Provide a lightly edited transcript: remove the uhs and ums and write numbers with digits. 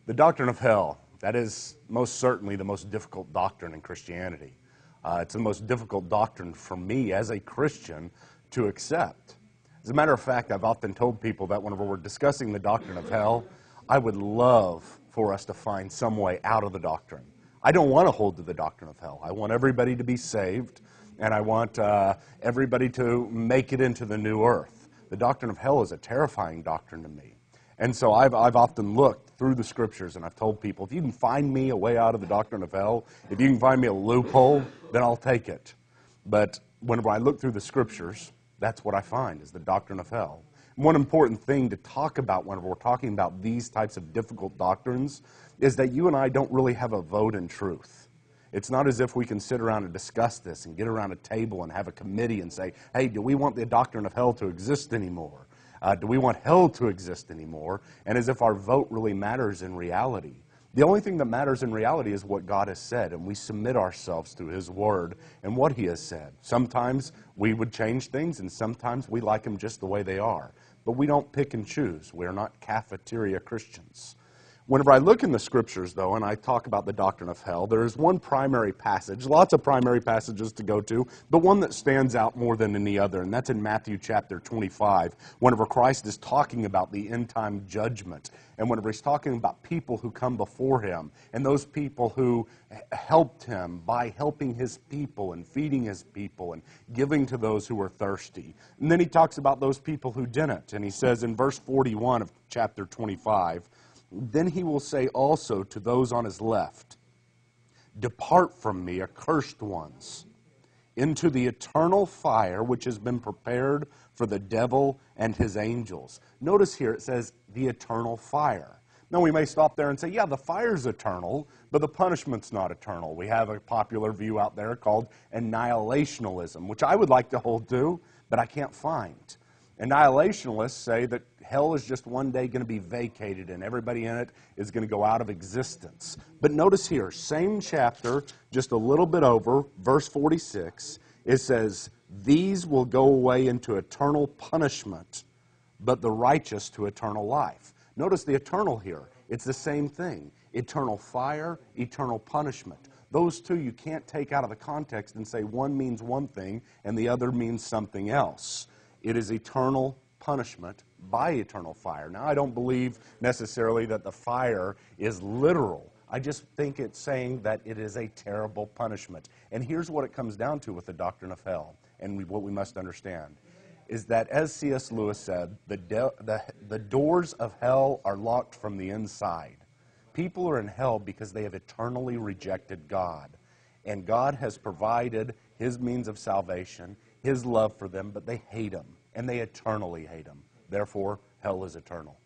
The doctrine of hell, that is most certainly the most difficult doctrine in Christianity. It's the most difficult doctrine for me as a Christian to accept. As a matter of fact, I've often told people that whenever we're discussing the doctrine of hell, I would love for us to find some way out of the doctrine. I don't want to hold to the doctrine of hell. I want everybody to be saved, and I want everybody to make it into the new earth. The doctrine of hell is a terrifying doctrine to me. And so I've often looked through the Scriptures, and I've told people, if you can find me a way out of the doctrine of hell, if you can find me a loophole, then I'll take it. But whenever I look through the Scriptures, that's what I find, is the doctrine of hell. One important thing to talk about whenever we're talking about these types of difficult doctrines is that you and I don't really have a vote in truth. It's not as if we can sit around and discuss this and get around a table and have a committee and say, hey, do we want the doctrine of hell to exist anymore? Do we want hell to exist anymore? And as if our vote really matters in reality. The only thing that matters in reality is what God has said, and we submit ourselves to His Word and what He has said. Sometimes we would change things, and sometimes we like them just the way they are. But we don't pick and choose. We're not cafeteria Christians. Whenever I look in the Scriptures, though, and I talk about the doctrine of hell, there is one primary passage, lots of primary passages to go to, but one that stands out more than any other, and that's in Matthew chapter 25, whenever Christ is talking about the end-time judgment, and whenever He's talking about people who come before Him, and those people who helped Him by helping His people and feeding His people and giving to those who were thirsty. And then He talks about those people who didn't, and He says in verse 41 of chapter 25, then He will say also to those on His left, depart from me, accursed ones, into the eternal fire which has been prepared for the devil and his angels. Notice here it says the eternal fire. Now we may stop there and say, yeah, the fire's eternal, but the punishment's not eternal. We have a popular view out there called annihilationism, which I would like to hold to, but I can't find. Annihilationists say that hell is just one day going to be vacated and everybody in it is going to go out of existence. But notice here, same chapter, just a little bit over, verse 46, it says, these will go away into eternal punishment, but the righteous to eternal life. Notice the eternal here. It's the same thing. Eternal fire, eternal punishment. Those two you can't take out of the context and say one means one thing and the other means something else. It is eternal punishment by eternal fire. Now, I don't believe necessarily that the fire is literal. I just think it's saying that it is a terrible punishment. And here's what it comes down to with the doctrine of hell, and what we must understand, is that, as C.S. Lewis said, the doors of hell are locked from the inside. People are in hell because they have eternally rejected God. And God has provided His means of salvation, His love for them, but they hate Him, and they eternally hate Him. Therefore, hell is eternal.